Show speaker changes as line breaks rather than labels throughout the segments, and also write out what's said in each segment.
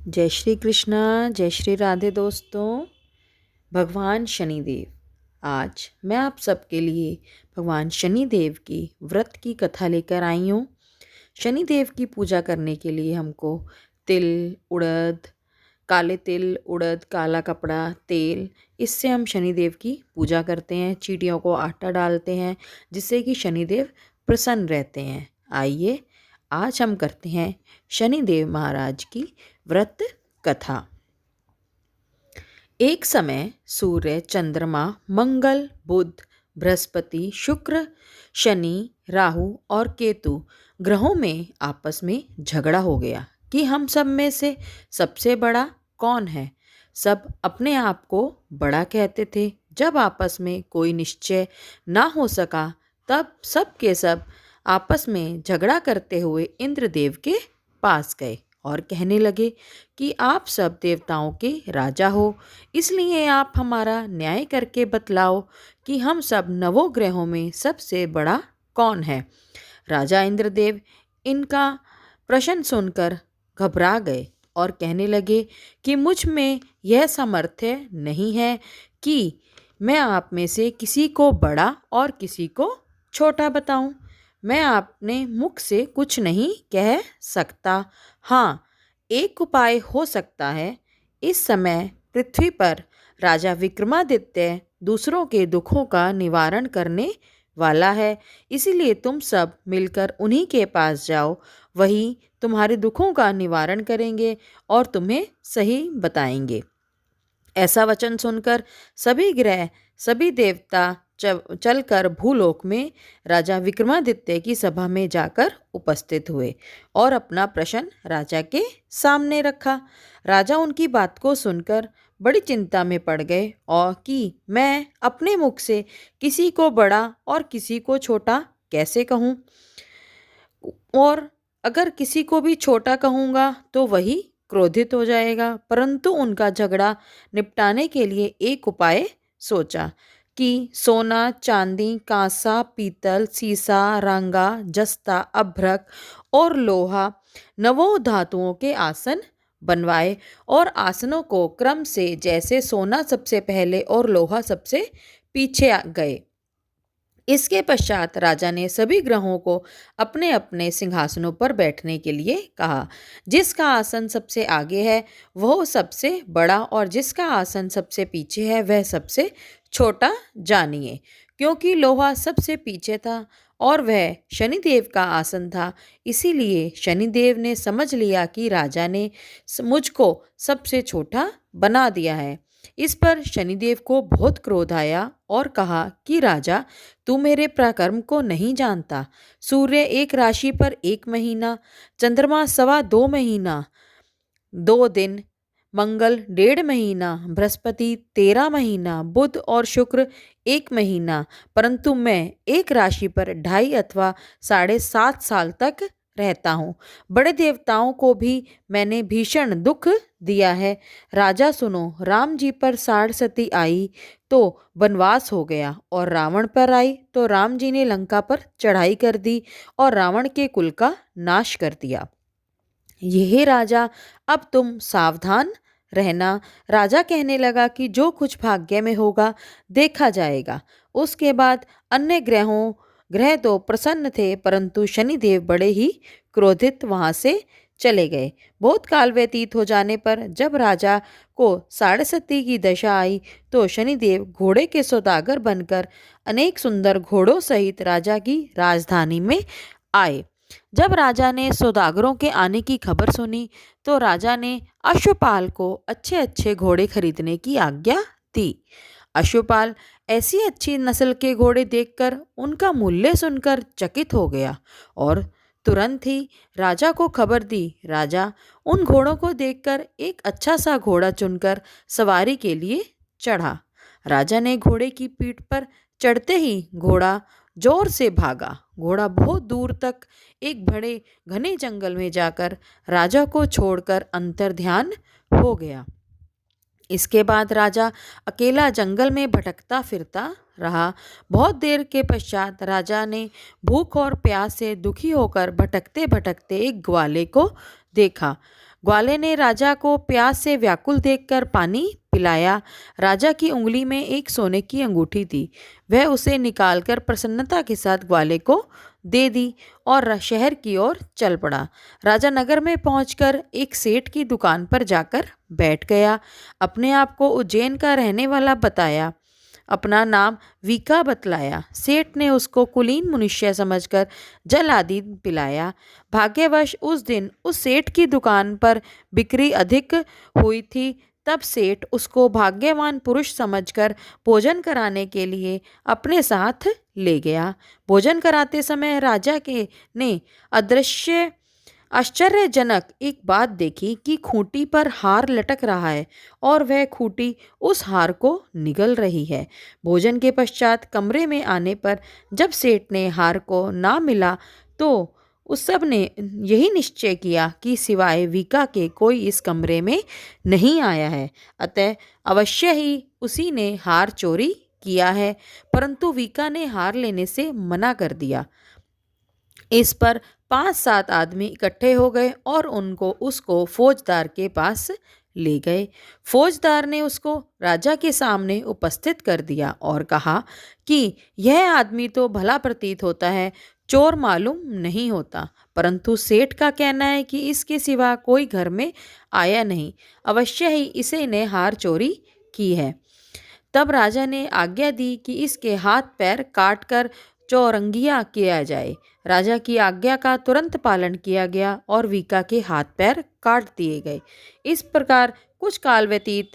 जय श्री कृष्णा, जय श्री राधे दोस्तों। भगवान शनिदेव, आज मैं आप सबके लिए भगवान शनिदेव की व्रत की कथा लेकर आई हूँ। शनिदेव की पूजा करने के लिए हमको तिल, उड़द, काले तिल, उड़द, काला कपड़ा, तेल, इससे हम शनिदेव की पूजा करते हैं। चींटियों को आटा डालते हैं जिससे कि शनिदेव प्रसन्न रहते हैं। आइए आज हम करते हैं शनिदेव महाराज की व्रत कथा। एक समय सूर्य, चंद्रमा, मंगल, बुध, बृहस्पति, शुक्र, शनि, राहु और केतु ग्रहों में आपस में झगड़ा हो गया कि हम सब में से सबसे बड़ा कौन है। सब अपने आप को बड़ा कहते थे। जब आपस में कोई निश्चय ना हो सका तब सब के सब आपस में झगड़ा करते हुए इंद्रदेव के पास गए और कहने लगे कि आप सब देवताओं के राजा हो, इसलिए आप हमारा न्याय करके बतलाओ कि हम सब नवों ग्रहों में सबसे बड़ा कौन है। राजा इंद्रदेव इनका प्रश्न सुनकर घबरा गए और कहने लगे कि मुझ में यह सामर्थ्य नहीं है कि मैं आप में से किसी को बड़ा और किसी को छोटा बताऊं। मैं अपने मुख से कुछ नहीं कह सकता। हाँ, एक उपाय हो सकता है। इस समय पृथ्वी पर राजा विक्रमादित्य दूसरों के दुखों का निवारण करने वाला है, इसीलिए तुम सब मिलकर उन्हीं के पास जाओ। वही तुम्हारे दुखों का निवारण करेंगे और तुम्हें सही बताएंगे। ऐसा वचन सुनकर सभी ग्रह, सभी देवता चलकर भूलोक में राजा विक्रमादित्य की सभा में जाकर उपस्थित हुए और अपना प्रश्न राजा के सामने रखा। राजा उनकी बात को सुनकर बड़ी चिंता में पड़ गए और कि मैं अपने मुख से किसी को बड़ा और किसी को छोटा कैसे कहूँ, और अगर किसी को भी छोटा कहूँगा तो वही क्रोधित हो जाएगा। परंतु उनका झगड़ा निपटाने के लिए एक उपाय सोचा कि सोना, चांदी, कांसा, पीतल, सीसा, रंगा, जस्ता, अभ्रक और लोहा नवों धातुओं के आसन बनवाए और आसनों को क्रम से, जैसे सोना सबसे पहले और लोहा सबसे पीछे गए। इसके पश्चात राजा ने सभी ग्रहों को अपने अपने सिंहासनों पर बैठने के लिए कहा। जिसका आसन सबसे आगे है वह सबसे बड़ा और जिसका आसन सबसे पीछे है वह सबसे छोटा जानिए। क्योंकि लोहा सबसे पीछे था और वह शनिदेव का आसन था, इसीलिए शनिदेव ने समझ लिया कि राजा ने मुझको सबसे छोटा बना दिया है। इस पर शनिदेव को बहुत क्रोध आया और कहा कि राजा, तू मेरे पराक्रम को नहीं जानता। सूर्य एक राशि पर 1 महीना, चंद्रमा 2.25 महीना 2 दिन, मंगल 1.5 महीना, बृहस्पति 13 महीना, बुध और शुक्र 1 महीना, परंतु मैं एक राशि पर 2.5 अथवा 7.5 साल तक रहता हूँ। बड़े देवताओं को भी मैंने भीषण दुख दिया है। राजा सुनो, राम जी पर 60 आई तो वनवास हो गया और रावण पर आई तो राम जी ने लंका पर चढ़ाई कर दी और रावण के कुल का नाश कर दिया। यह राजा, अब तुम सावधान रहना। राजा कहने लगा कि जो कुछ भाग्य में होगा देखा जाएगा। उसके बाद अन्य ग्रह तो प्रसन्न थे, परंतु शनिदेव बड़े ही क्रोधित वहां से चले गए। बहुत काल व्यतीत हो जाने पर जब राजा को 60 की दशा आई तो शनिदेव घोड़े के सौदागर बनकर अनेक सुंदर घोड़ों सहित राजा की राजधानी में आए। जब राजा ने सौदागरों के आने की खबर सुनी तो राजा ने अश्वपाल को अच्छे अच्छे घोड़े खरीदने की आज्ञा दी। अश्वपाल ऐसी अच्छी नस्ल के घोड़े देखकर उनका मूल्य सुनकर चकित हो गया और तुरंत ही राजा को खबर दी। राजा उन घोड़ों को देखकर एक अच्छा सा घोड़ा चुनकर सवारी के लिए चढ़ा। राजा ने घोड़े की पीठ पर चढ़ते ही घोड़ा जोर से भागा। घोड़ा बहुत दूर तक एक बड़े घने जंगल में जाकर राजा को छोड़कर अंतर्ध्यान हो गया। इसके बाद राजा अकेला जंगल में भटकता फिरता रहा। बहुत देर के पश्चात राजा ने भूख और प्यास से दुखी होकर भटकते भटकते एक ग्वाले को देखा। ग्वाले ने राजा को प्यास से व्याकुल देखकर पानी पिलाया। राजा की उंगली में एक सोने की अंगूठी थी। वह उसे निकालकर प्रसन्नता के साथ ग्वाले को दे दी और शहर की ओर चल पड़ा। राजा नगर में पहुंचकर एक सेठ की दुकान पर जाकर बैठ गया। अपने आप को उज्जैन का रहने वाला बताया। अपना नाम वीका बतलाया। सेठ ने उसको कुलीन मनुष्य समझकर जल आदि पिलाया। भाग्यवश उस दिन उस सेठ की दुकान पर बिक्री अधिक हुई थी। तब सेठ उसको भाग्यवान पुरुष समझकर भोजन कराने के लिए अपने साथ ले गया। भोजन कराते समय राजा के ने अदृश्य आश्चर्यजनक एक बात देखी कि खूंटी पर हार लटक रहा है और वह खूंटी उस हार को निगल रही है। भोजन के पश्चात कमरे में आने पर जब सेठ ने हार को ना मिला तो उस सब ने यही निश्चय किया कि सिवाय वीका के कोई इस कमरे में नहीं आया है, अतः अवश्य ही उसी ने हार चोरी किया है। परंतु वीका ने हार लेने से मना कर दिया। इस पर 5-7 आदमी इकट्ठे हो गए और उसको फौजदार के पास ले गए। फौजदार ने उसको राजा के सामने उपस्थित कर दिया और कहा कि यह आदमी तो भला प्रतीत होता है, चोर मालूम नहीं होता, परंतु सेठ का कहना है कि इसके सिवा कोई घर में आया नहीं, अवश्य ही इसे ने हार चोरी की है। तब राजा ने आज्ञा दी कि इसके हाथ पैर काटकर चौरंगिया किया जाए। राजा की आज्ञा का तुरंत पालन किया गया और वीका के हाथ पैर काट दिए गए। इस प्रकार कुछ काल व्यतीत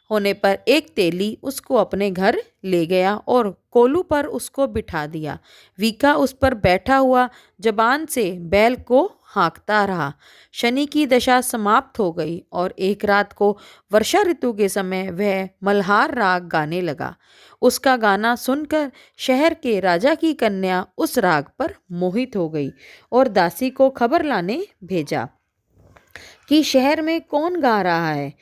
होने पर एक तेली उसको अपने घर ले गया और कोलू पर उसको बिठा दिया। वीका उस पर बैठा हुआ जबान से बैल को हाँकता रहा। शनि की दशा समाप्त हो गई और एक रात को वर्षा ऋतु के समय वह मल्हार राग गाने लगा। उसका गाना सुनकर शहर के राजा की कन्या उस राग पर मोहित हो गई और दासी को खबर लाने भेजा कि शहर में कौन गा रहा है।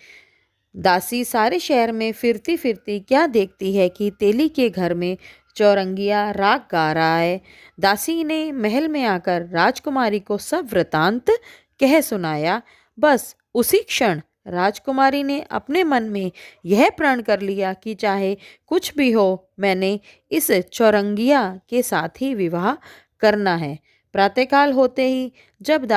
दासी सारे शहर में फिरती फिरती क्या देखती है कि तेली के घर में चौरंगिया राग गा रहा है। दासी ने महल में आकर राजकुमारी को सब वृतांत कह सुनाया। बस उसी क्षण राजकुमारी ने अपने मन में यह प्रण कर लिया कि चाहे कुछ भी हो, मैंने इस चौरंगिया के साथ ही विवाह करना है। प्रातःकाल होते ही जब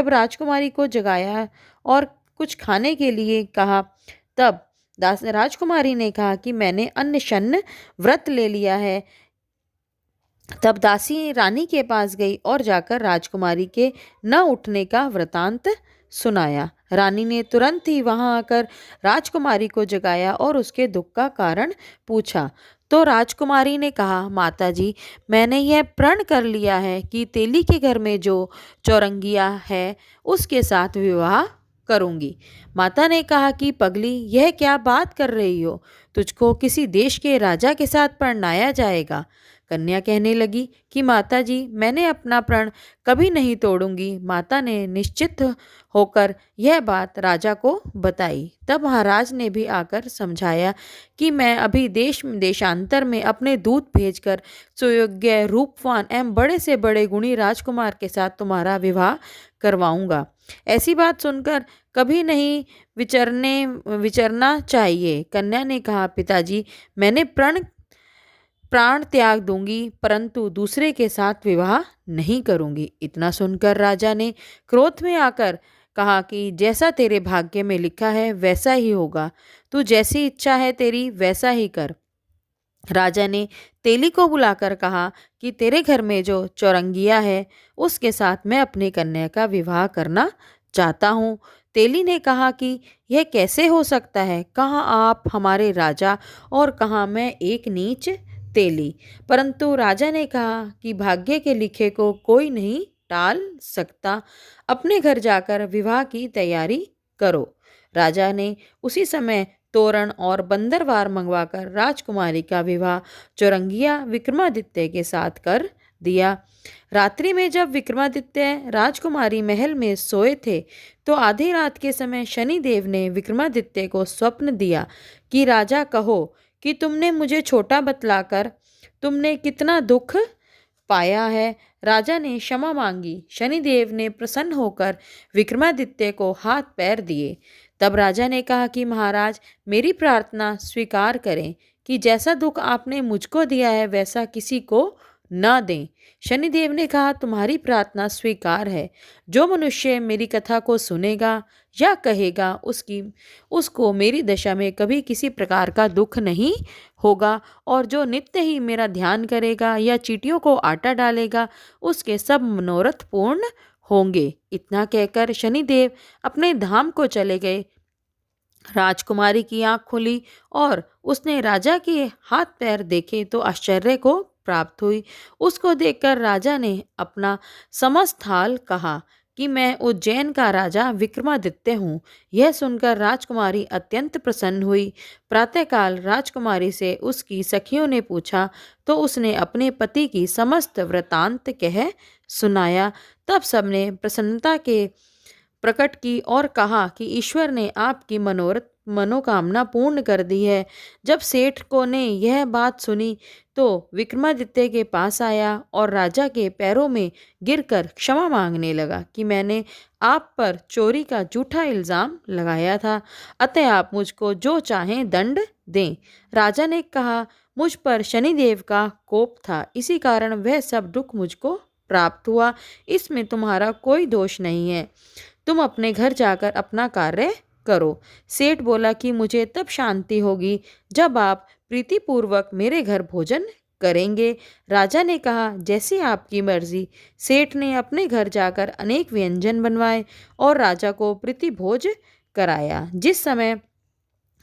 राजकुमारी को जगाया और कुछ खाने के लिए कहा, तब राजकुमारी ने कहा कि मैंने अन्नशन्न व्रत ले लिया है। तब दासी रानी के पास गई और जाकर राजकुमारी के न उठने का वृतांत सुनाया। रानी ने तुरंत ही वहां आकर राजकुमारी को जगाया और उसके दुख का कारण पूछा। तो राजकुमारी ने कहा, माता जी, मैंने यह प्रण कर लिया है कि तेली के घर में जो चौरंगिया है उसके साथ विवाह करूंगी। माता ने कहा कि पगली, यह क्या बात कर रही हो? तुझको किसी देश के राजा के साथ परणाया जाएगा। कन्या कहने लगी कि माता जी, मैंने अपना प्रण कभी नहीं तोड़ूंगी। माता ने निश्चित होकर यह बात राजा को बताई। तब महाराज ने भी आकर समझाया कि मैं अभी देशांतर में अपने दूत भेजकर सुयोग्य, रूपवान एवं बड़े से बड़े गुणी राजकुमार के साथ तुम्हारा विवाह करवाऊंगा। ऐसी बात सुनकर कभी नहीं विचरना चाहिए। कन्या ने कहा, पिताजी, मैंने प्राण त्याग दूंगी, परंतु दूसरे के साथ विवाह नहीं करूंगी। इतना सुनकर राजा ने क्रोध में आकर कहा कि जैसा तेरे भाग्य में लिखा है वैसा ही होगा, तू जैसी इच्छा है तेरी वैसा ही कर। राजा ने तेली को बुलाकर कहा कि तेरे घर में जो चौरंगिया है उसके साथ मैं अपनी कन्या का विवाह करना चाहता हूँ। तेली ने कहा कि यह कैसे हो सकता है? कहाँ आप हमारे राजा और कहाँ मैं एक नीच तेली। परंतु राजा ने कहा कि भाग्य के लिखे को कोई नहीं टाल सकता, अपने घर जाकर विवाह की तैयारी करो। राजा ने उसी समय तोरण और बंदरवार मंगवाकर राजकुमारी का विवाह चौरंगिया विक्रमादित्य के साथ कर दिया। रात्रि में जब विक्रमादित्य राजकुमारी महल में सोए थे तो आधी रात के समय शनिदेव ने विक्रमादित्य को स्वप्न दिया कि राजा, कहो कि तुमने मुझे छोटा बतलाकर तुमने कितना दुख पाया है। राजा ने क्षमा मांगी। शनिदेव ने प्रसन्न होकर विक्रमादित्य को हाथ पैर दिए। तब राजा ने कहा कि महाराज, मेरी प्रार्थना स्वीकार करें कि जैसा दुख आपने मुझको दिया है वैसा किसी को न दें। शनिदेव ने कहा, तुम्हारी प्रार्थना स्वीकार है। जो मनुष्य मेरी कथा को सुनेगा या कहेगा उसको मेरी दशा में कभी किसी प्रकार का दुख नहीं होगा, और जो नित्य ही मेरा ध्यान करेगा या चींटियों को आटा डालेगा उसके सब मनोरथ पूर्ण होंगे। इतना कहकर शनिदेव अपने धाम को चले गए। राजकुमारी की आंख खुली और उसने राजा के हाथ पैर देखे तो आश्चर्य को प्राप्त हुई। उसको देखकर राजा ने अपना समस्त हाल कहा कि मैं उज्जैन का राजा विक्रमादित्य हूँ। यह सुनकर राजकुमारी अत्यंत प्रसन्न हुई। प्रातःकाल राजकुमारी से उसकी सखियों ने पूछा तो उसने अपने पति की समस्त वृतांत कह सुनाया। तब सबने प्रसन्नता के प्रकट की और कहा कि ईश्वर ने आपकी मनोकामना पूर्ण कर दी है। जब सेठ को ने यह बात सुनी तो विक्रमादित्य के पास आया और राजा के पैरों में गिरकर क्षमा मांगने लगा कि मैंने आप पर चोरी का झूठा इल्जाम लगाया था, अतः आप मुझको जो चाहें दंड दें। राजा ने कहा, मुझ पर शनिदेव का कोप था, इसी कारण वह सब दुख मुझको प्राप्त हुआ। इसमें तुम्हारा कोई दोष नहीं है। तुम अपने घर जाकर अपना कार्य करो। सेठ बोला कि मुझे तब शांति होगी जब आप प्रीतिपूर्वक मेरे घर भोजन करेंगे। राजा ने कहा, जैसी आपकी मर्जी। सेठ ने अपने घर जाकर अनेक व्यंजन बनवाए और राजा को प्रीति भोज कराया। जिस समय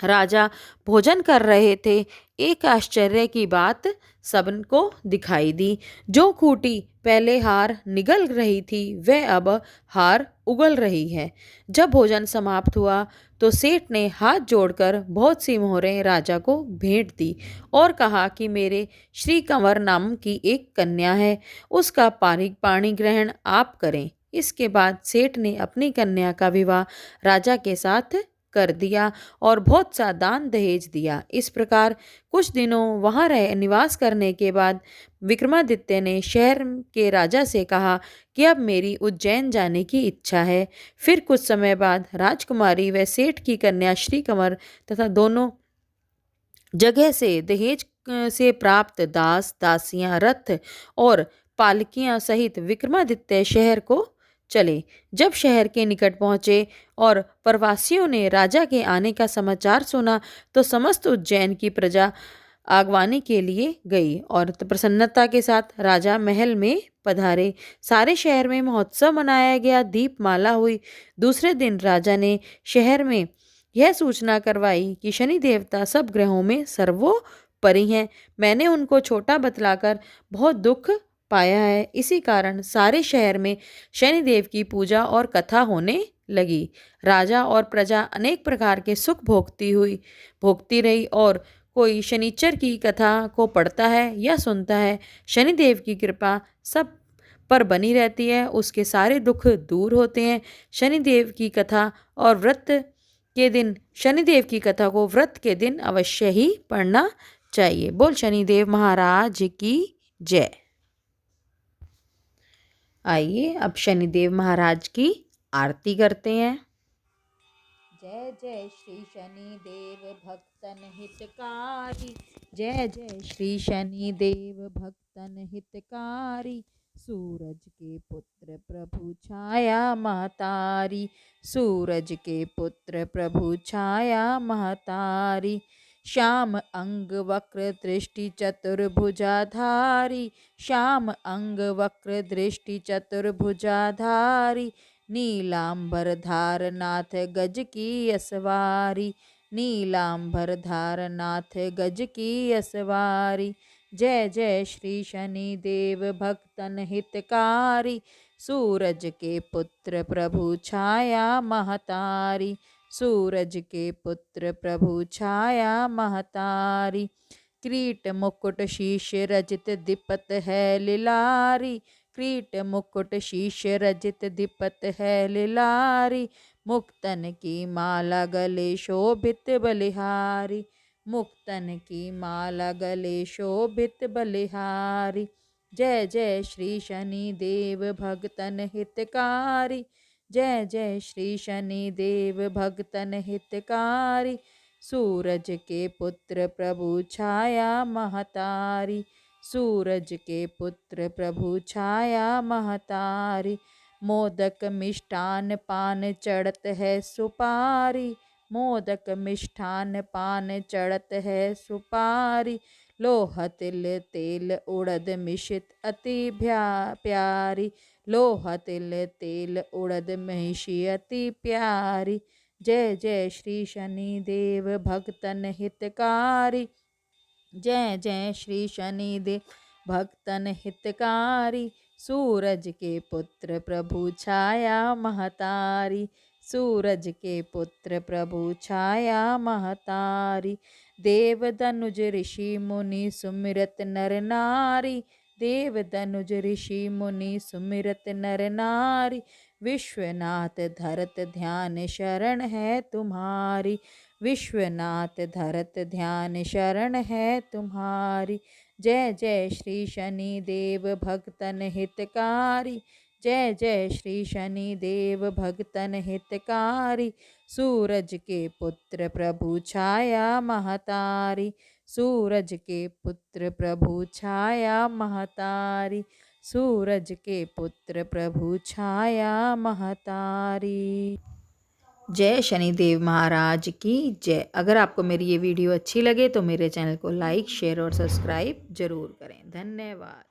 राजा भोजन कर रहे थे, एक आश्चर्य की बात सबको दिखाई दी। जो खूंटी पहले हार निगल रही थी वह अब हार उगल रही है। जब भोजन समाप्त हुआ तो सेठ ने हाथ जोड़कर बहुत सी मोहरें राजा को भेंट दी और कहा कि मेरे श्री कंवर नाम की एक कन्या है, उसका पाणी ग्रहण आप करें। इसके बाद सेठ ने अपनी कन्या का विवाह राजा के साथ कर दिया और बहुत सा दान दहेज दिया। इस प्रकार कुछ दिनों वहाँ रह निवास करने के बाद विक्रमादित्य ने शहर के राजा से कहा कि अब मेरी उज्जैन जाने की इच्छा है। फिर कुछ समय बाद राजकुमारी व सेठ की कन्या श्री कंवर तथा दोनों जगह से दहेज से प्राप्त दास दासियां रथ और पालकियां सहित विक्रमादित्य शहर को चले। जब शहर के निकट पहुँचे और प्रवासियों ने राजा के आने का समाचार सुना तो समस्त उज्जैन की प्रजा आगवानी के लिए गई और प्रसन्नता के साथ राजा महल में पधारे। सारे शहर में महोत्सव मनाया गया, दीपमाला हुई। दूसरे दिन राजा ने शहर में यह सूचना करवाई कि शनि देवता सब ग्रहों में सर्वोपरि हैं। मैंने उनको छोटा बतलाकर बहुत दुख पाया है, इसी कारण सारे शहर में शनिदेव की पूजा और कथा होने लगी। राजा और प्रजा अनेक प्रकार के सुख भोगती रही और कोई शनिचर की कथा को पढ़ता है या सुनता है, शनिदेव की कृपा सब पर बनी रहती है, उसके सारे दुख दूर होते हैं। शनिदेव की कथा और व्रत के दिन शनिदेव की कथा को व्रत के दिन अवश्य ही पढ़ना चाहिए। बोल शनिदेव महाराज की जय। आइए अब शनिदेव महाराज की आरती करते हैं। जय जय श्री शनिदेव भक्तन हितकारी, जय जय श्री शनिदेव भक्तन हितकारी। सूरज के पुत्र प्रभु छाया महतारी, सूरज के पुत्र प्रभु छाया महतारी। श्याम अंग वक्र दृष्टि चतुर्भुजाधारी, श्याम अंग वक्र दृष्टि चतुर्भुजाधारी। नीलांबर धारनाथ गज की असवारी, नीलांबर धारनाथ गज की असवारी। जय जय श्री शनिदेव भक्तन हितकारी, सूरज के पुत्र प्रभु छाया महतारी, सूरज के पुत्र प्रभु छाया महतारी। क्रीट मुकुट शीश रजित दीपत है लिलारी, क्रीट मुकुट शीश रजित दीपत है लिलारी। मुक्तन की माला गले शोभित बलिहारी, मुक्तन की माला गले शोभित बलिहारी। जय जय श्री शनि देव भगतन हितकारी। जय जय श्री शनि देव भगतन हितकारी। सूरज के पुत्र प्रभु छाया महतारी। सूरज के पुत्र प्रभु छाया महतारी। मोदक मिष्ठान पान चढ़त है सुपारी। मोदक मिष्ठान पान चढ़त है सुपारी। लोह तिल तेल उड़द मिश्रित अति प्यारी। लोह तिल तेल उड़द महिषी अति प्यारी। जय जय श्री शनि देव भगतन हितकारी। जय जय श्री शनि देव भक्तन हितकारी। सूरज के पुत्र प्रभु छाया महतारी। सूरज के पुत्र प्रभु छाया महतारी। देव दनुज ऋषि मुनि सुमिरत नर नारी। देव दनुज ऋषि मुनि सुमिरत नर नारी। विश्वनाथ धरत ध्यान शरण है तुम्हारी। विश्वनाथ धरत ध्यान शरण है तुम्हारी। जय जय श्री शनि देव भगतन हितकारी। जय जय श्री शनि देव भगतन हितकारी। सूरज के पुत्र प्रभु छाया महतारी। सूरज के पुत्र प्रभु छाया महतारी। सूरज के पुत्र प्रभु छाया महतारी। जय शनिदेव महाराज की जय। अगर आपको मेरी ये वीडियो अच्छी लगे तो मेरे चैनल को लाइक शेयर और सब्सक्राइब जरूर करें। धन्यवाद।